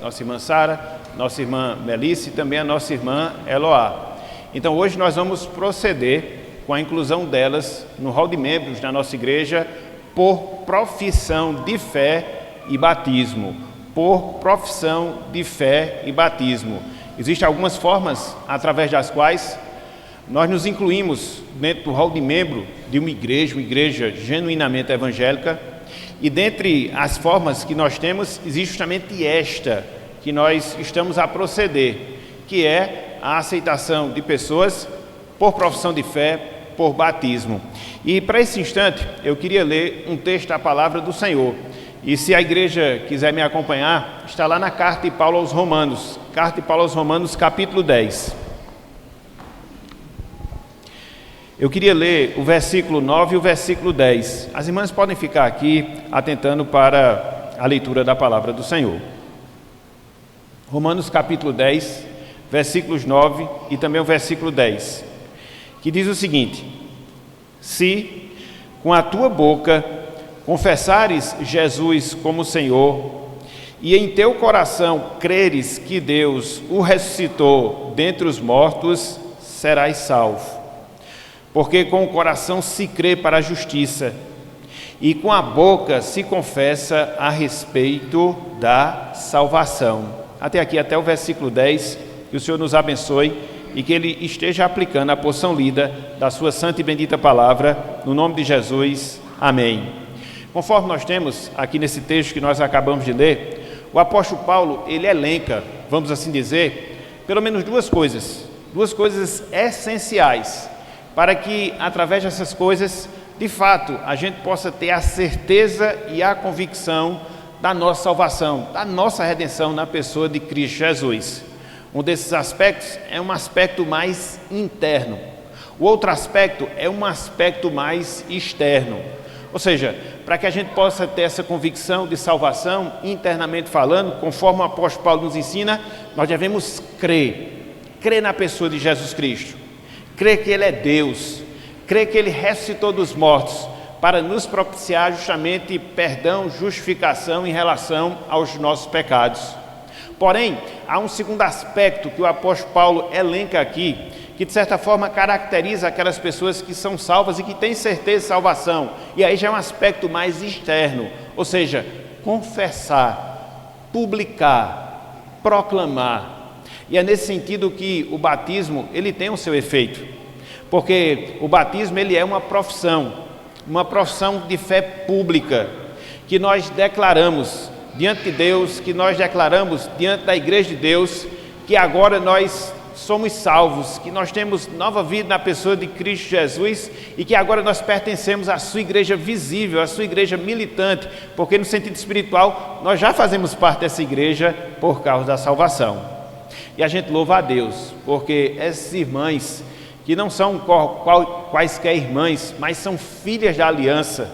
nossa irmã Sara, nossa irmã Melissa e também a nossa irmã Eloá. Então hoje nós vamos proceder com a inclusão delas no hall de membros da nossa igreja por profissão de fé e batismo. Por profissão de fé e batismo. Existem algumas formas através das quais nós nos incluímos dentro do hall de membro de uma igreja genuinamente evangélica, e dentre as formas que nós temos, existe justamente esta que nós estamos a proceder, que é a aceitação de pessoas por profissão de fé, por batismo. E para esse instante, eu queria ler um texto da palavra do Senhor. E se a igreja quiser me acompanhar, está lá na carta de Paulo aos Romanos, capítulo 10. Eu queria ler o versículo 9 e o versículo 10. As irmãs podem ficar aqui atentando para a leitura da palavra do Senhor. Romanos capítulo 10, versículos 9 e também o versículo 10, que diz o seguinte: se com a tua boca confessares Jesus como Senhor, e em teu coração creres que Deus o ressuscitou dentre os mortos, serás salvo. Porque com o coração se crê para a justiça, e com a boca se confessa a respeito da salvação. Até aqui, até o versículo 10, que o Senhor nos abençoe e que Ele esteja aplicando a porção lida da sua santa e bendita palavra, no nome de Jesus. Amém. Conforme nós temos aqui nesse texto que nós acabamos de ler, o apóstolo Paulo, ele elenca, vamos assim dizer, pelo menos duas coisas essenciais, para que através dessas coisas, de fato, a gente possa ter a certeza e a convicção da nossa salvação, da nossa redenção na pessoa de Cristo Jesus. Um desses aspectos é um aspecto mais interno, o outro aspecto é um aspecto mais externo. Ou seja, para que a gente possa ter essa convicção de salvação, internamente falando, conforme o apóstolo Paulo nos ensina, nós devemos crer na pessoa de Jesus Cristo, crer que Ele é Deus, crer que Ele ressuscitou dos mortos, para nos propiciar justamente perdão, justificação em relação aos nossos pecados. Porém, há um segundo aspecto que o apóstolo Paulo elenca aqui, que de certa forma caracteriza aquelas pessoas que são salvas e que têm certeza de salvação. E aí já é um aspecto mais externo, ou seja, confessar, publicar, proclamar. E é nesse sentido que o batismo, ele tem o seu efeito, porque o batismo, ele é uma profissão de fé pública, que nós declaramos diante de Deus, que nós declaramos diante da igreja de Deus, que agora nós somos salvos, que nós temos nova vida na pessoa de Cristo Jesus e que agora nós pertencemos à sua igreja visível, à sua igreja militante, porque no sentido espiritual nós já fazemos parte dessa igreja por causa da salvação. E a gente louva a Deus, porque essas irmãs, que não são quaisquer irmãs, mas são filhas da aliança,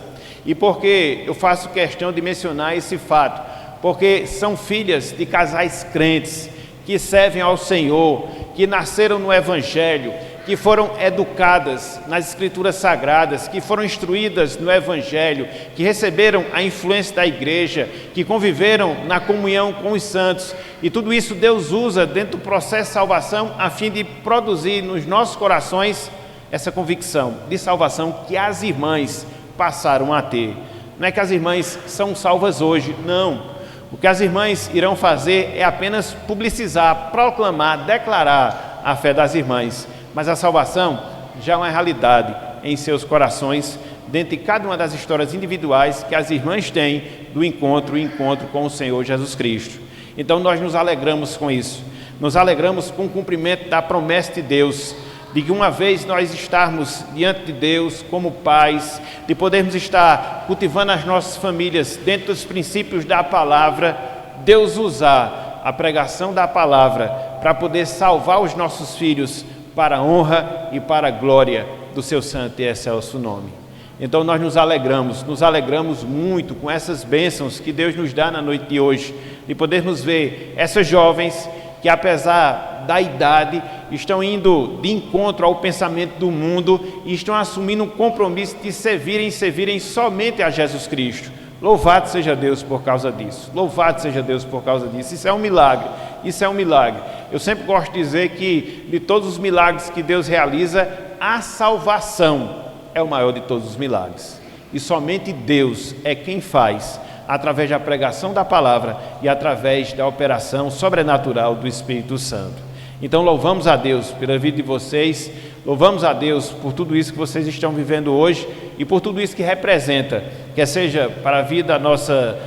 e porque eu faço questão de mencionar esse fato, porque são filhas de casais crentes, que servem ao Senhor, que nasceram no Evangelho, que foram educadas nas Escrituras Sagradas, que foram instruídas no Evangelho, que receberam a influência da igreja, que conviveram na comunhão com os santos, e tudo isso Deus usa dentro do processo de salvação a fim de produzir nos nossos corações essa convicção de salvação que as irmãs passaram a ter. Não é que as irmãs são salvas hoje, não. O que as irmãs irão fazer é apenas publicizar, proclamar, declarar a fé das irmãs, mas a salvação já é uma realidade em seus corações, dentro de cada uma das histórias individuais que as irmãs têm do encontro com o Senhor Jesus Cristo. Então nós nos alegramos com isso, nos alegramos com o cumprimento da promessa de Deus, de que uma vez nós estarmos diante de Deus como pais, de podermos estar cultivando as nossas famílias dentro dos princípios da palavra, Deus usar a pregação da palavra para poder salvar os nossos filhos para a honra e para a glória do seu santo e excelso nome. Então nós nos alegramos muito com essas bênçãos que Deus nos dá na noite de hoje, de podermos ver essas jovens que, apesar da idade, estão indo de encontro ao pensamento do mundo e estão assumindo um compromisso de servirem somente a Jesus Cristo, Louvado seja Deus por causa disso. Louvado seja Deus por causa disso. Isso é um milagre. Isso é um milagre. Eu sempre gosto de dizer que de todos os milagres que Deus realiza, a salvação é o maior de todos os milagres. E somente Deus é quem faz, através da pregação da palavra e através da operação sobrenatural do Espírito Santo. Então louvamos a Deus pela vida de vocês, louvamos a Deus por tudo isso que vocês estão vivendo hoje e por tudo isso que representa, quer seja para a vida nossa,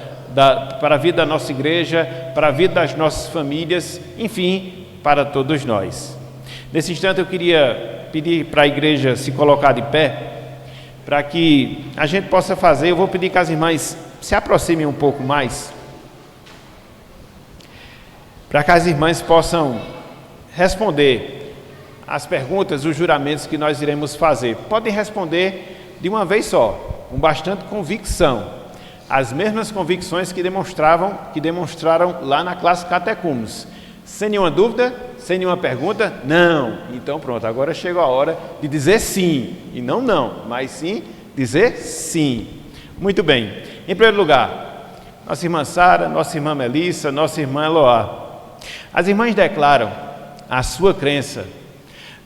para a vida da nossa igreja, para a vida das nossas famílias, enfim, para todos nós. Nesse instante eu queria pedir para a igreja se colocar de pé, para que a gente possa fazer. Eu vou pedir que as irmãs se aproximem um pouco mais, para que as irmãs possam responder as perguntas, os juramentos que nós iremos fazer. Podem responder de uma vez só, com bastante convicção, as mesmas convicções que demonstraram lá na classe Catecúmenos. Sem nenhuma dúvida? Sem nenhuma pergunta? Não. Então pronto, agora chegou a hora de dizer sim, e não, mas sim dizer sim. Muito bem. Em primeiro lugar, nossa irmã Sara, nossa irmã Melissa, nossa irmã Eloá. As irmãs declaram a sua crença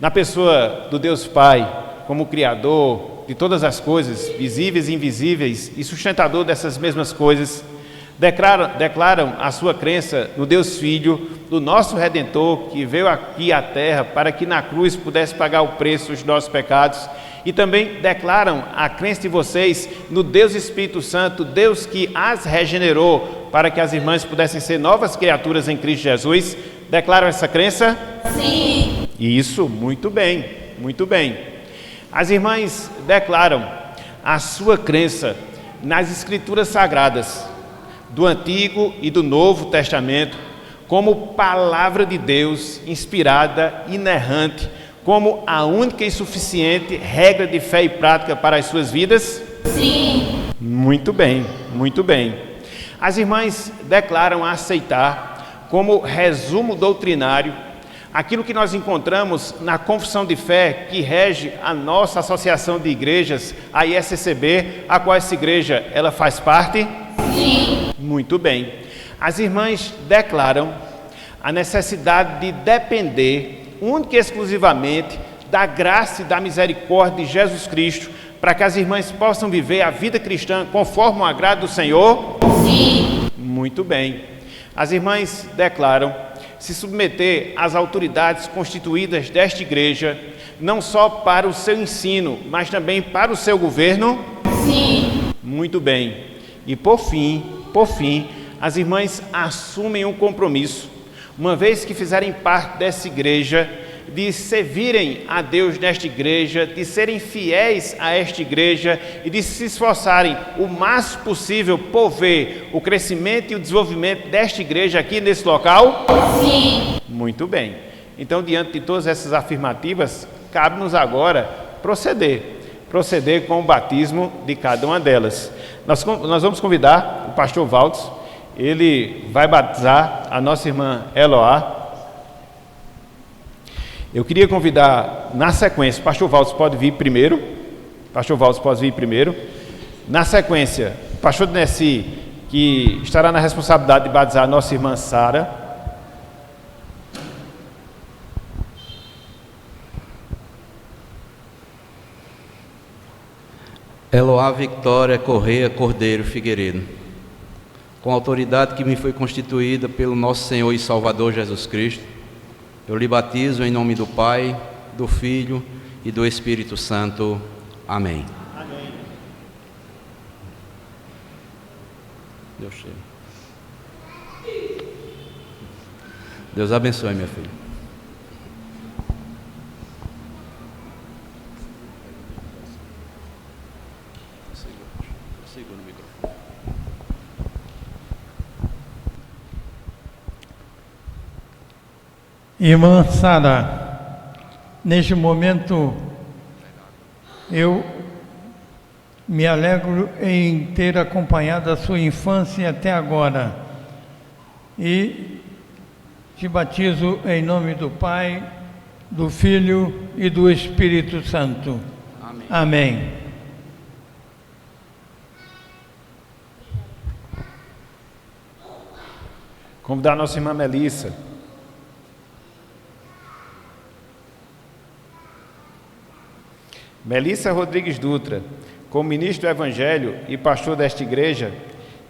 na pessoa do Deus Pai, como Criador de todas as coisas, visíveis e invisíveis, e sustentador dessas mesmas coisas. Declaram a sua crença no Deus Filho, do nosso Redentor, que veio aqui à terra para que na cruz pudesse pagar o preço dos nossos pecados. E também declaram a crença de vocês no Deus Espírito Santo, Deus que as regenerou para que as irmãs pudessem ser novas criaturas em Cristo Jesus. Declaram essa crença? Sim. Isso, muito bem, muito bem. As irmãs declaram a sua crença nas Escrituras Sagradas, do Antigo e do Novo Testamento, como palavra de Deus, inspirada, inerrante, como a única e suficiente regra de fé e prática para as suas vidas? Sim. Muito bem, muito bem. As irmãs declaram aceitar como resumo doutrinário aquilo que nós encontramos na confissão de fé que rege a nossa associação de igrejas, a ISCB, a qual essa igreja ela faz parte? Sim. Muito bem. As irmãs declaram a necessidade de depender única e exclusivamente da graça e da misericórdia de Jesus Cristo, para que as irmãs possam viver a vida cristã conforme o agrado do Senhor? Sim. Muito bem. As irmãs declaram se submeter às autoridades constituídas desta igreja, não só para o seu ensino, mas também para o seu governo? Sim. Muito bem. E por fim, as irmãs assumem um compromisso, uma vez que fizerem parte dessa igreja, de servirem a Deus nesta igreja, de serem fiéis a esta igreja e de se esforçarem o máximo possível por ver o crescimento e o desenvolvimento desta igreja aqui nesse local? Sim. Muito bem. Então, diante de todas essas afirmativas, cabe-nos agora proceder com o batismo de cada uma delas. Nós vamos convidar o pastor Valdes, ele vai batizar a nossa irmã Eloá. Eu queria convidar, na sequência, o pastor Valdes pode vir primeiro. Na sequência, o pastor Nessi, que estará na responsabilidade de batizar a nossa irmã Sara. Eloá Victória Correia Cordeiro Figueiredo, com a autoridade que me foi constituída pelo nosso Senhor e Salvador Jesus Cristo, eu lhe batizo em nome do Pai, do Filho e do Espírito Santo. Amém. Amém. Deus cheio. Deus abençoe, minha filha. Segura o microfone. Irmã Sara, neste momento eu me alegro em ter acompanhado a sua infância até agora e te batizo em nome do Pai, do Filho e do Espírito Santo. Amém. Amém. Convidar a nossa irmã Melissa. Melissa Rodrigues Dutra, como ministro do Evangelho e pastor desta igreja,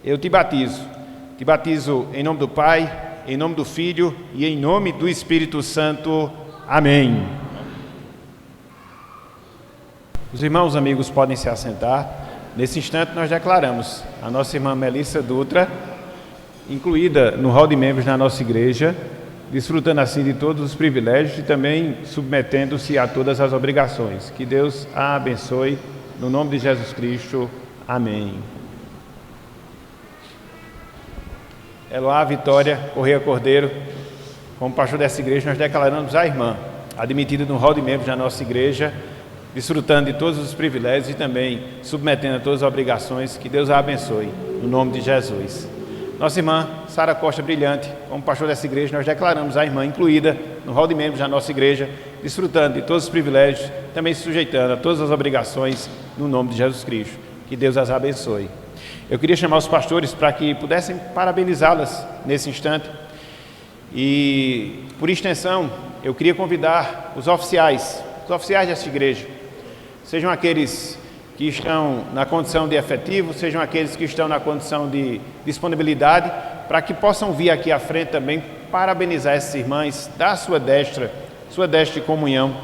eu te batizo. Te batizo em nome do Pai, em nome do Filho e em nome do Espírito Santo. Amém. Os irmãos amigos podem se assentar. Nesse instante nós declaramos a nossa irmã Melissa Dutra, incluída no hall de membros da nossa igreja, desfrutando assim de todos os privilégios e também submetendo-se a todas as obrigações. Que Deus a abençoe, no nome de Jesus Cristo. Amém. Eloá Vitória Correia Cordeiro, como pastor dessa igreja, nós declaramos a irmã, admitida no hall de membros da nossa igreja, desfrutando de todos os privilégios e também submetendo a todas as obrigações. Que Deus a abençoe, no nome de Jesus. Nossa irmã Sara Costa Brilhante, como pastor dessa igreja, nós declaramos a irmã incluída no hall de membros da nossa igreja, desfrutando de todos os privilégios, também se sujeitando a todas as obrigações, no nome de Jesus Cristo. Que Deus as abençoe. Eu queria chamar os pastores para que pudessem parabenizá-las nesse instante. E, por extensão, eu queria convidar os oficiais dessa igreja, sejam aqueles que estão na condição de efetivo, sejam aqueles que estão na condição de disponibilidade, para que possam vir aqui à frente também parabenizar essas irmãs, dar sua destra de comunhão.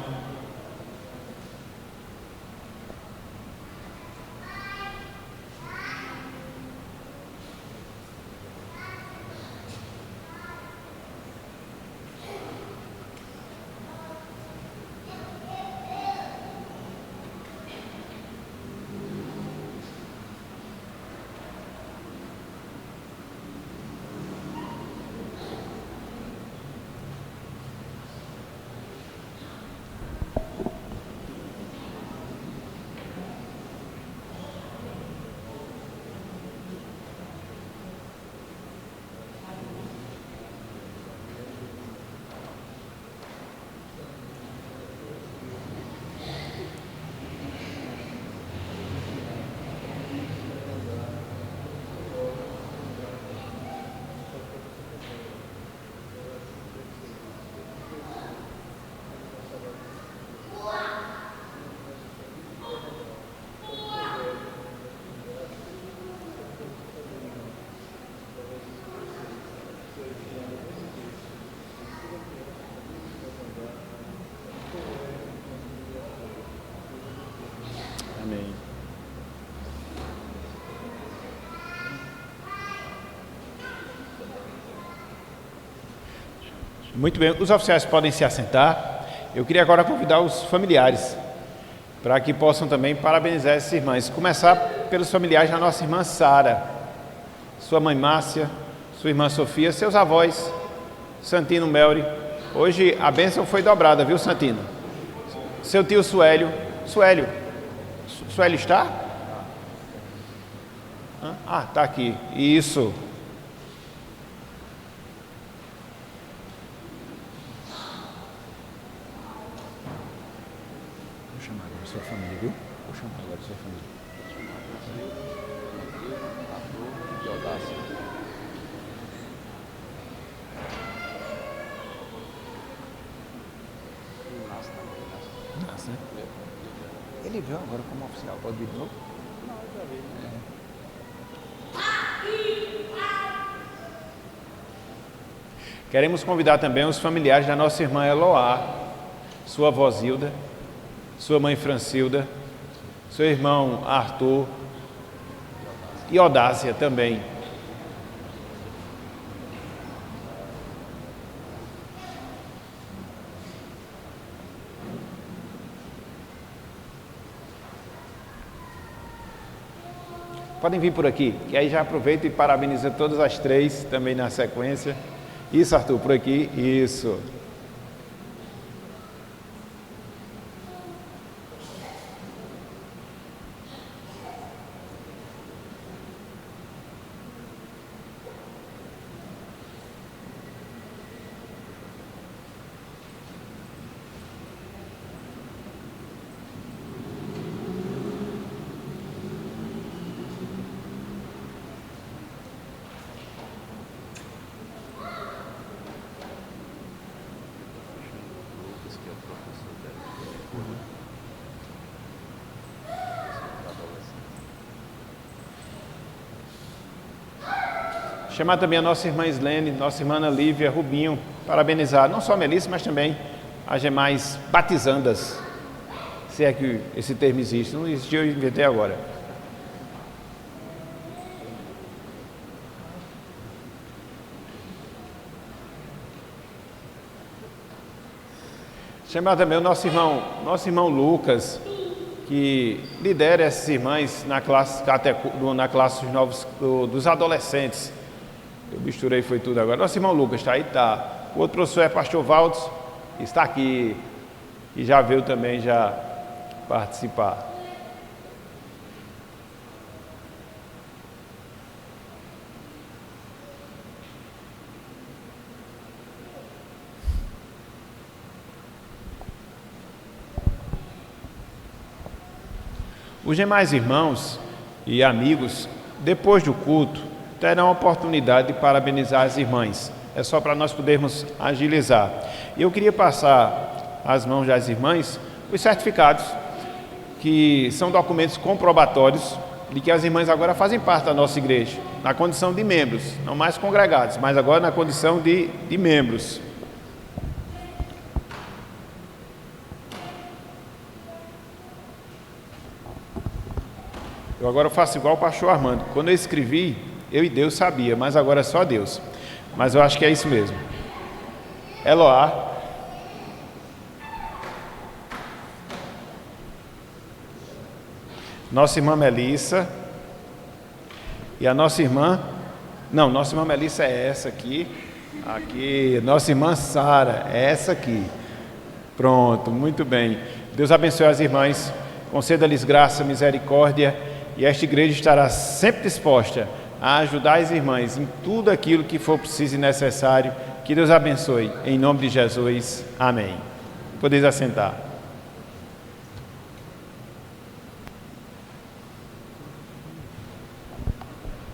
Amém. Muito bem, os oficiais podem se assentar. Eu queria agora convidar os familiares para que possam também parabenizar essas irmãs. Começar pelos familiares da nossa irmã Sara, sua mãe Márcia, sua irmã Sofia, seus avós, Santino Melri. Hoje a bênção foi dobrada, viu, Santino? Seu tio Suélio está? Ah, está aqui. Isso. Vou chamar agora a sua família, viu? Vou chamar agora a sua família. Nossa, né? Ele veio agora como oficial. Pode vir de novo? Não, já veio. Queremos convidar também os familiares da nossa irmã Eloá, sua avó Zilda, sua mãe Francilda, seu irmão Arthur e Odácia também. Podem vir por aqui, que aí já aproveito e parabenizo todas as três também na sequência. Isso, Arthur, por aqui, isso. Chamar também a nossa irmã Islene, nossa irmã Ana Lívia, Rubinho, parabenizar não só a Melissa, mas também as demais batizandas, se é que esse termo existe. Não existiu, eu inventei agora. Chamar também o nosso irmão Lucas, que lidera essas irmãs na classe dos adolescentes. Eu misturei, foi tudo agora. Nosso irmão Lucas está aí, está. O outro professor é pastor Valdes, está aqui e já veio também já participar. Os demais irmãos e amigos, depois do culto, terão a oportunidade de parabenizar as irmãs. É só para nós podermos agilizar. E eu queria passar às mãos das irmãs os certificados, que são documentos comprobatórios de que as irmãs agora fazem parte da nossa igreja, na condição de membros, não mais congregados, mas agora na condição de membros. Eu agora faço igual o pastor Armando. Quando eu escrevi, eu e Deus sabia, mas agora é só Deus. Mas eu acho que é isso mesmo. Eloá. Nossa irmã Melissa. E a nossa irmã... Não, nossa irmã Melissa é essa aqui. Aqui. Nossa irmã Sara é essa aqui. Pronto, muito bem. Deus abençoe as irmãs. Conceda-lhes graça, misericórdia. E esta igreja estará sempre disposta a ajudar as irmãs em tudo aquilo que for preciso e necessário. Que Deus abençoe. Em nome de Jesus. Amém. Podeis assentar.